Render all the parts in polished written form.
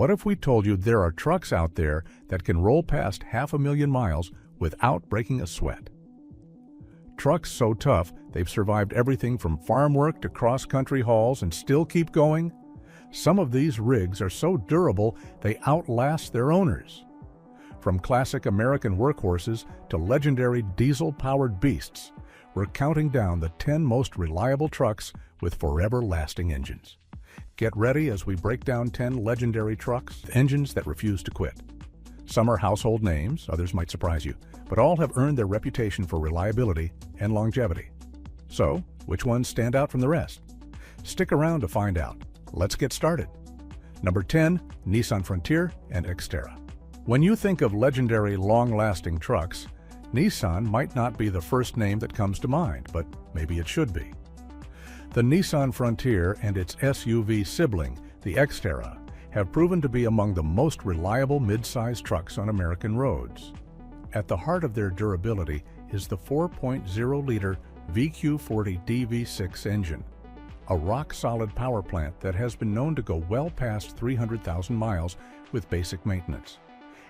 What if we told you there are trucks out there that can roll past 500,000 miles without breaking a sweat? Trucks so tough they've survived everything from farm work to cross-country hauls and still keep going? Some of these rigs are so durable they outlast their owners. From classic American workhorses to legendary diesel-powered beasts, we're counting down the 10 most reliable trucks with forever-lasting engines. Get ready as we break down 10 legendary trucks, engines that refuse to quit. Some are household names, others might surprise you, but all have earned their reputation for reliability and longevity. So, which ones stand out from the rest? Stick around to find out. Let's get started. Number 10, Nissan Frontier and Xterra. When you think of legendary, long-lasting trucks, Nissan might not be the first name that comes to mind, but maybe it should be. The Nissan Frontier and its SUV sibling, the Xterra, have proven to be among the most reliable mid-size trucks on American roads. At the heart of their durability is the 4.0-liter VQ40D V6 engine, a rock-solid power plant that has been known to go well past 300,000 miles with basic maintenance.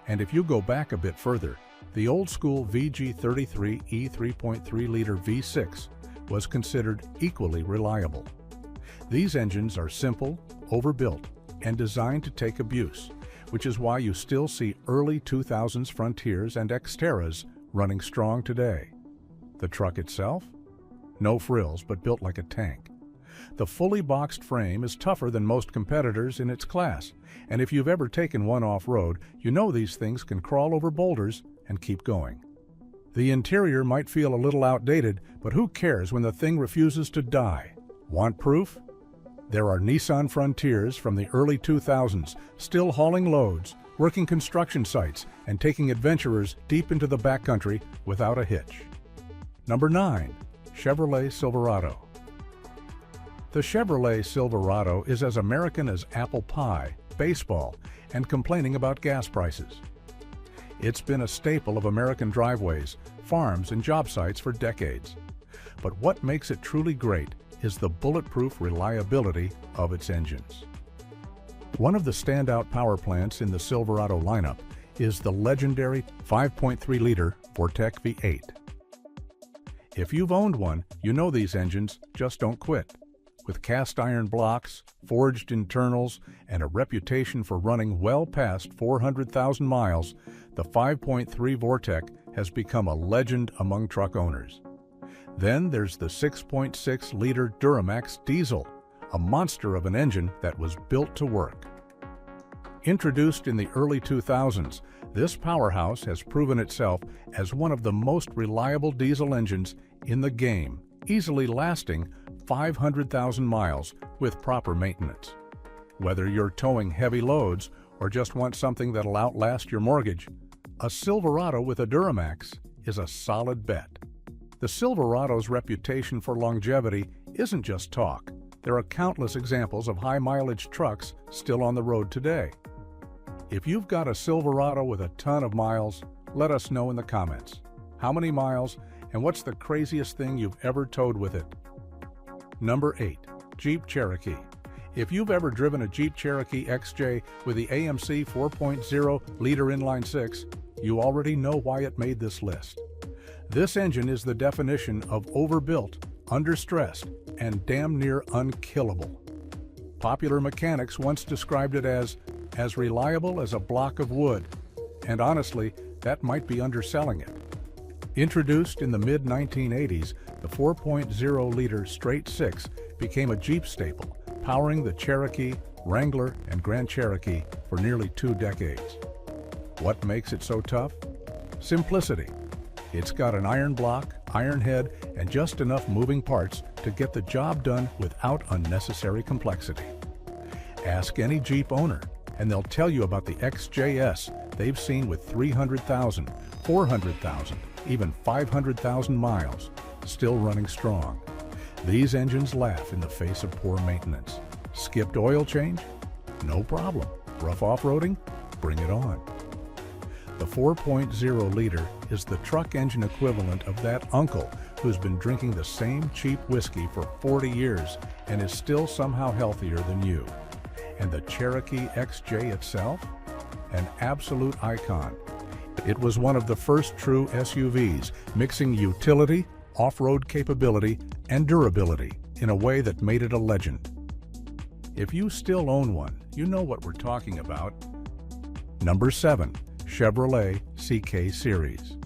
And if you go back a bit further, the old-school VG33E 3.3-liter V6 was considered equally reliable. These engines are simple, overbuilt, and designed to take abuse, which is why you still see early 2000s Frontiers and Xterras running strong today. The truck itself? No frills, but built like a tank. The fully boxed frame is tougher than most competitors in its class, and if you've ever taken one off-road, you know these things can crawl over boulders and keep going. The interior might feel a little outdated, but who cares when the thing refuses to die? Want proof? There are Nissan Frontiers from the early 2000s, still hauling loads, working construction sites, and taking adventurers deep into the backcountry without a hitch. Number 9, Chevrolet Silverado. The Chevrolet Silverado is as American as apple pie, baseball, and complaining about gas prices. It's been a staple of American driveways, farms, and job sites for decades. But what makes it truly great is the bulletproof reliability of its engines. One of the standout power plants in the Silverado lineup is the legendary 5.3-liter Vortec V8. If you've owned one, you know these engines just don't quit. With cast iron blocks, forged internals, and a reputation for running well past 400,000 miles, the 5.3 Vortec has become a legend among truck owners. Then there's the 6.6-liter Duramax diesel, a monster of an engine that was built to work. Introduced in the early 2000s, this powerhouse has proven itself as one of the most reliable diesel engines in the game, easily lasting 500,000 miles with proper maintenance. Whether you're towing heavy loads or just want something that'll outlast your mortgage, a Silverado with a Duramax is a solid bet. The Silverado's reputation for longevity isn't just talk. There are countless examples of high-mileage trucks still on the road today. If you've got a Silverado with a ton of miles, let us know in the comments. How many miles, and what's the craziest thing you've ever towed with it? Number 8, Jeep Cherokee. If you've ever driven a Jeep Cherokee XJ with the AMC 4.0-liter inline-six, you already know why it made this list. This engine is the definition of overbuilt, understressed, and damn near unkillable. Popular mechanics once described it as reliable as a block of wood, and honestly, that might be underselling it. Introduced in the mid-1980s, the 4.0-liter straight six became a Jeep staple, powering the Cherokee, Wrangler, and Grand Cherokee for nearly 2 decades. What makes it so tough? Simplicity. It's got an iron block, iron head, and just enough moving parts to get the job done without unnecessary complexity. Ask any Jeep owner, and they'll tell you about the XJS they've seen with 300,000, 400,000, even 500,000 miles, still running strong. These engines laugh in the face of poor maintenance. Skipped oil change? No problem. Rough off-roading? Bring it on. The 4.0-liter is the truck engine equivalent of that uncle who's been drinking the same cheap whiskey for 40 years and is still somehow healthier than you. And the Cherokee XJ itself? An absolute icon. It was one of the first true SUVs, mixing utility, off-road capability, and durability in a way that made it a legend. If you still own one, you know what we're talking about. Number 7. Chevrolet CK Series.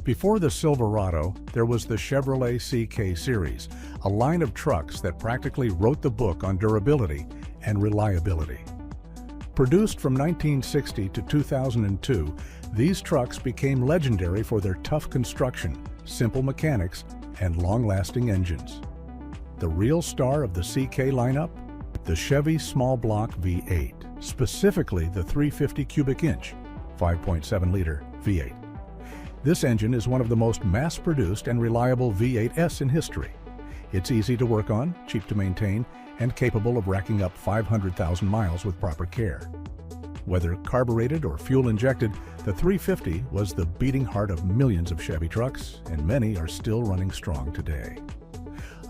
Before the Silverado, there was the Chevrolet CK Series, a line of trucks that practically wrote the book on durability and reliability. Produced from 1960 to 2002, these trucks became legendary for their tough construction, simple mechanics, and long-lasting engines. The real star of the CK lineup? The Chevy small block V8, specifically the 350 cubic inch, 5.7-liter V8. This engine is one of the most mass-produced and reliable V8s in history. It's easy to work on, cheap to maintain, and capable of racking up 500,000 miles with proper care. Whether carbureted or fuel-injected, the 350 was the beating heart of millions of Chevy trucks, and many are still running strong today.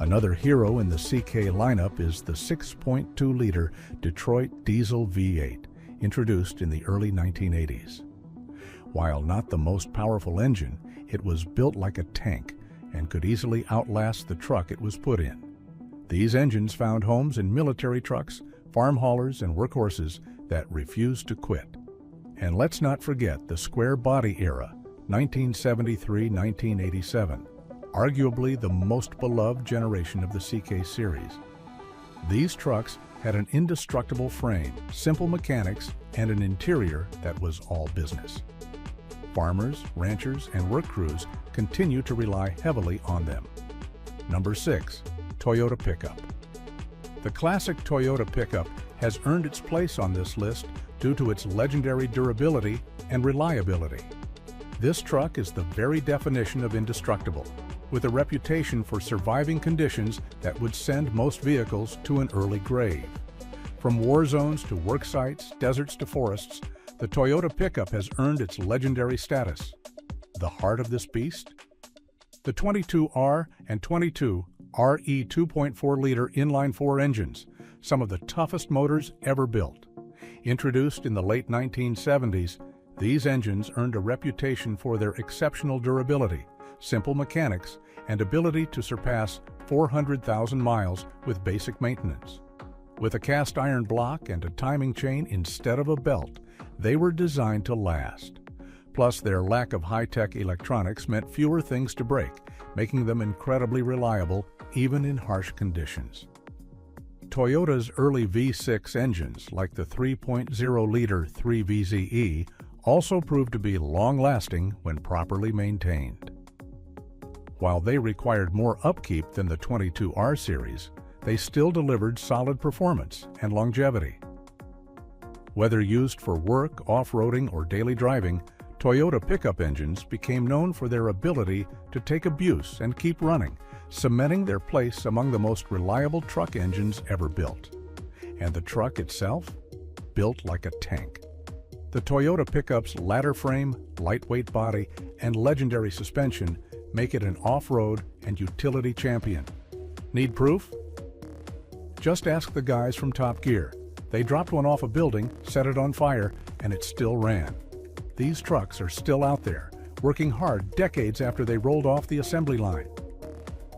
Another hero in the CK lineup is the 6.2-liter Detroit diesel V8, introduced in the early 1980s. While not the most powerful engine, it was built like a tank and could easily outlast the truck it was put in. These engines found homes in military trucks, farm haulers, and workhorses that refused to quit. And let's not forget the square body era, 1973-1987. Arguably the most beloved generation of the CK series. These trucks had an indestructible frame, simple mechanics, and an interior that was all business. Farmers, ranchers, and work crews continue to rely heavily on them. Number 6. Toyota Pickup. The classic Toyota pickup has earned its place on this list due to its legendary durability and reliability. This truck is the very definition of indestructible, with a reputation for surviving conditions that would send most vehicles to an early grave. From war zones to work sites, deserts to forests, the Toyota pickup has earned its legendary status. The heart of this beast? The 22R and 22 RE 2.4-liter inline-4 engines, some of the toughest motors ever built. Introduced in the late 1970s, these engines earned a reputation for their exceptional durability, simple mechanics, and ability to surpass 400,000 miles with basic maintenance. With a cast iron block and a timing chain instead of a belt, they were designed to last. Plus, their lack of high-tech electronics meant fewer things to break, making them incredibly reliable even in harsh conditions. Toyota's early V6 engines, like the 3.0-liter 3VZE, also proved to be long-lasting when properly maintained. While they required more upkeep than the 22R series, they still delivered solid performance and longevity. Whether used for work, off-roading, or daily driving, Toyota pickup engines became known for their ability to take abuse and keep running, cementing their place among the most reliable truck engines ever built. And the truck itself? Built like a tank. The Toyota pickup's ladder frame, lightweight body, and legendary suspension make it an off-road and utility champion. Need proof? Just ask the guys from Top Gear. They dropped one off a building, set it on fire, and it still ran. These trucks are still out there, working hard decades after they rolled off the assembly line.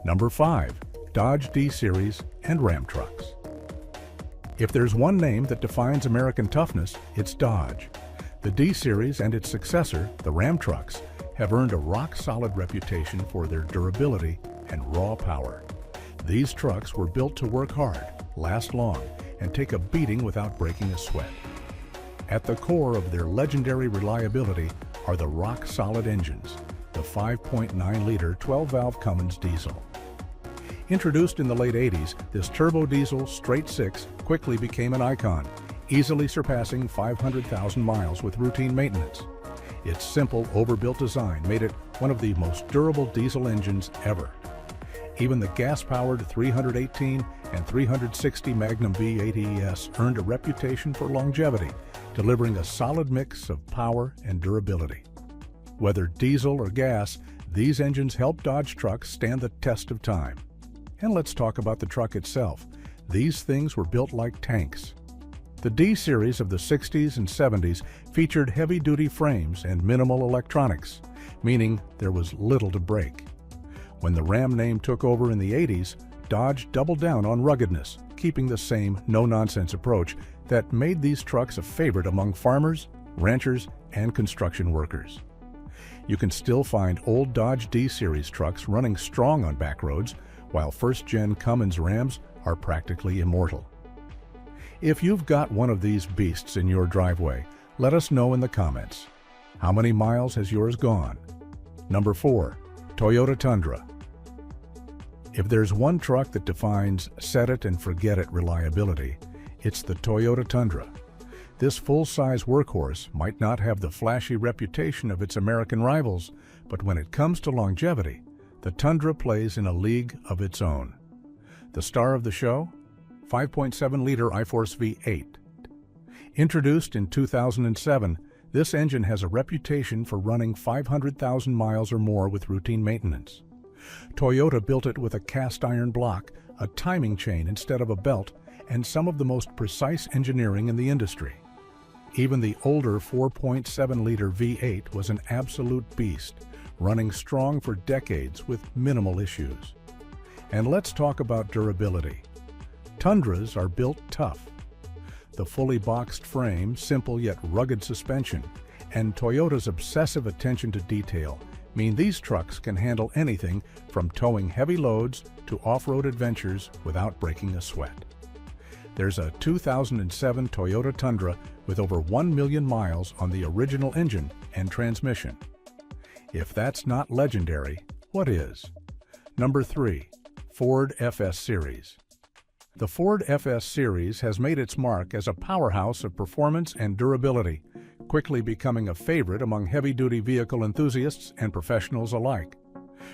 Number 5. Dodge D-Series and Ram trucks. If there's one name that defines American toughness, it's Dodge. The D-Series and its successor, the Ram trucks, have earned a rock-solid reputation for their durability and raw power. These trucks were built to work hard, last long, and take a beating without breaking a sweat. At the core of their legendary reliability are the rock-solid engines, the 5.9-liter 12-valve Cummins diesel. Introduced in the late 80s, this turbo diesel straight-six quickly became an icon, easily surpassing 500,000 miles with routine maintenance. Its simple, overbuilt design made it one of the most durable diesel engines ever. Even the gas-powered 318 and 360 Magnum V8 ES earned a reputation for longevity, delivering a solid mix of power and durability. Whether diesel or gas, these engines help Dodge trucks stand the test of time. And let's talk about the truck itself. These things were built like tanks. The D-Series of the 60s and 70s featured heavy-duty frames and minimal electronics, meaning there was little to break. When the Ram name took over in the 80s, Dodge doubled down on ruggedness, keeping the same no-nonsense approach that made these trucks a favorite among farmers, ranchers, and construction workers. You can still find old Dodge D-Series trucks running strong on back roads, while first-gen Cummins Rams are practically immortal. If you've got one of these beasts in your driveway, let us know in the comments. How many miles has yours gone? Number 4. Toyota Tundra. If there's one truck that defines set-it-and-forget-it reliability, it's the Toyota Tundra. This full-size workhorse might not have the flashy reputation of its American rivals, but when it comes to longevity, the Tundra plays in a league of its own. The star of the show? 5.7-liter iForce V8. Introduced in 2007, this engine has a reputation for running 500,000 miles or more with routine maintenance. Toyota built it with a cast-iron block, a timing chain instead of a belt, and some of the most precise engineering in the industry. Even the older 4.7-liter V8 was an absolute beast, running strong for decades with minimal issues. And let's talk about durability. Tundras are built tough. The fully boxed frame, simple yet rugged suspension, and Toyota's obsessive attention to detail mean these trucks can handle anything from towing heavy loads to off-road adventures without breaking a sweat. There's a 2007 Toyota Tundra with over 1 million miles on the original engine and transmission. If that's not legendary, what is? Number 3. Ford FS Series. The Ford FS Series has made its mark as a powerhouse of performance and durability, quickly becoming a favorite among heavy-duty vehicle enthusiasts and professionals alike.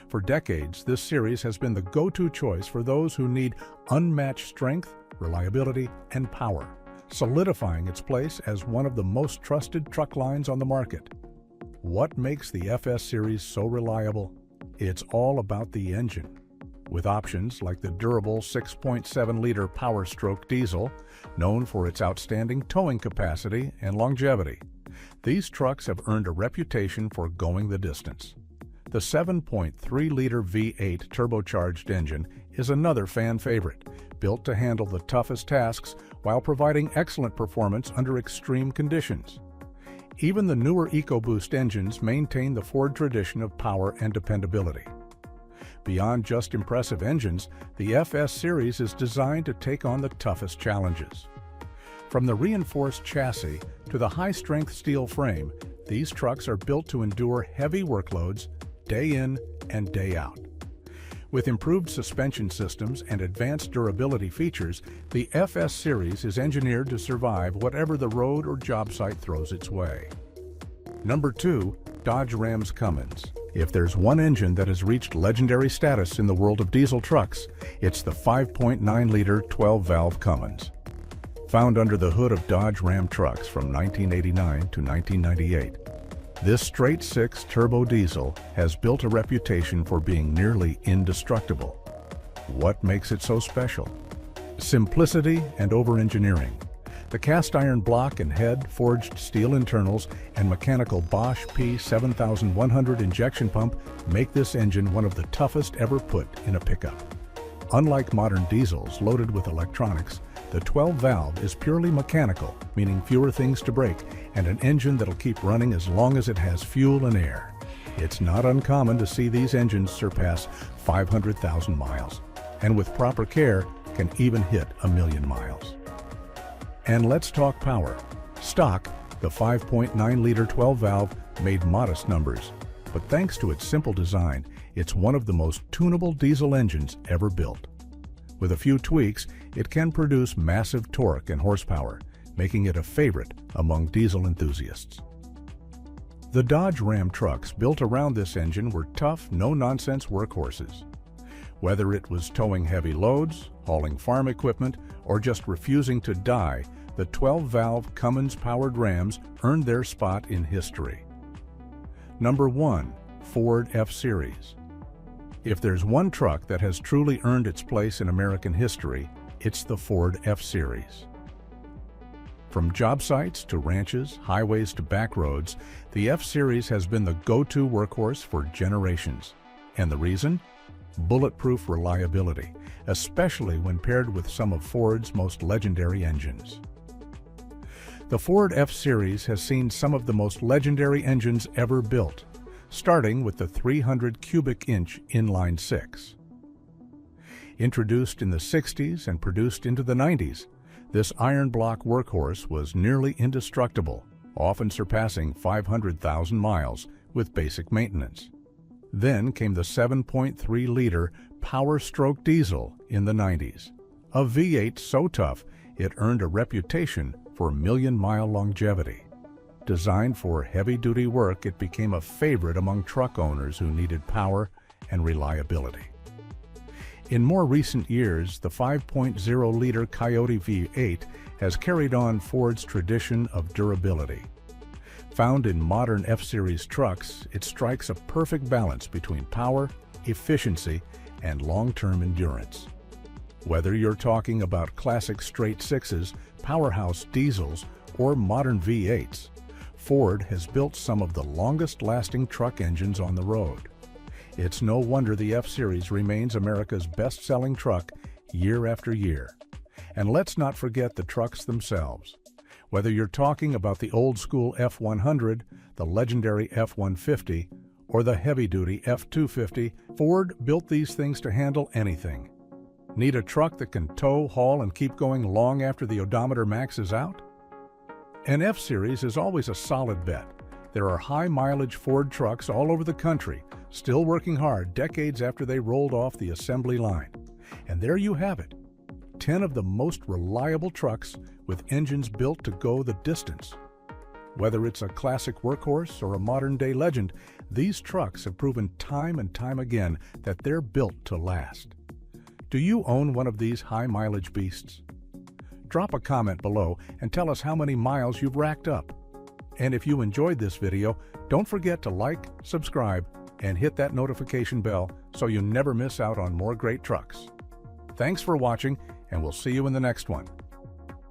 For decades, this series has been the go-to choice for those who need unmatched strength, reliability, and power, solidifying its place as one of the most trusted truck lines on the market. What makes the FS Series so reliable? It's all about the engine. With options like the durable 6.7-liter Power Stroke diesel, known for its outstanding towing capacity and longevity, these trucks have earned a reputation for going the distance. The 7.3-liter V8 turbocharged engine is another fan favorite, built to handle the toughest tasks while providing excellent performance under extreme conditions. Even the newer EcoBoost engines maintain the Ford tradition of power and dependability. Beyond just impressive engines, the FS Series is designed to take on the toughest challenges. From the reinforced chassis to the high-strength steel frame, these trucks are built to endure heavy workloads day in and day out. With improved suspension systems and advanced durability features, the FS Series is engineered to survive whatever the road or job site throws its way. Number 2. Dodge Ram's Cummins. If there's one engine that has reached legendary status in the world of diesel trucks, it's the 5.9-liter 12-valve Cummins. Found under the hood of Dodge Ram trucks from 1989 to 1998, this straight-six turbo diesel has built a reputation for being nearly indestructible. What makes it so special? Simplicity and over-engineering. The cast-iron block and head, forged steel internals, and mechanical Bosch P7100 injection pump make this engine one of the toughest ever put in a pickup. Unlike modern diesels loaded with electronics, the 12-valve is purely mechanical, meaning fewer things to break, and an engine that'll keep running as long as it has fuel and air. It's not uncommon to see these engines surpass 500,000 miles, and with proper care, can even hit 1 million miles. And let's talk power. Stock, the 5.9-liter 12-valve made modest numbers, but thanks to its simple design, it's one of the most tunable diesel engines ever built. With a few tweaks, it can produce massive torque and horsepower, making it a favorite among diesel enthusiasts. The Dodge Ram trucks built around this engine were tough, no-nonsense workhorses. Whether it was towing heavy loads, hauling farm equipment, or just refusing to die, the 12-valve Cummins-powered Rams earned their spot in history. Number 1. Ford F-Series. If there's one truck that has truly earned its place in American history, it's the Ford F-Series. From job sites to ranches, highways to back roads, the F-Series has been the go-to workhorse for generations. And the reason? Bulletproof reliability, especially when paired with some of Ford's most legendary engines. The Ford F-Series has seen some of the most legendary engines ever built, starting with the 300 cubic inch inline-six. Introduced in the 60s and produced into the 90s, this iron block workhorse was nearly indestructible, often surpassing 500,000 miles with basic maintenance. Then came the 7.3-liter Power Stroke diesel in the 90s, a V8 so tough it earned a reputation for million-mile longevity. Designed for heavy-duty work, it became a favorite among truck owners who needed power and reliability. In more recent years, the 5.0-liter Coyote V8 has carried on Ford's tradition of durability. Found in modern F-Series trucks, it strikes a perfect balance between power, efficiency, and long-term endurance. Whether you're talking about classic straight sixes, powerhouse diesels, or modern V8s, Ford has built some of the longest-lasting truck engines on the road. It's no wonder the F-Series remains America's best-selling truck year after year. And let's not forget the trucks themselves. Whether you're talking about the old-school F-100, the legendary F-150, or the heavy-duty F-250, Ford built these things to handle anything. Need a truck that can tow, haul, and keep going long after the odometer maxes out? An F-Series is always a solid bet. There are high-mileage Ford trucks all over the country, still working hard decades after they rolled off the assembly line. And there you have it, 10 of the most reliable trucks with engines built to go the distance. Whether it's a classic workhorse or a modern-day legend, these trucks have proven time and time again that they're built to last. Do you own one of these high-mileage beasts? Drop a comment below and tell us how many miles you've racked up. And if you enjoyed this video, don't forget to like, subscribe, and hit that notification bell so you never miss out on more great trucks. Thanks for watching, and we'll see you in the next one.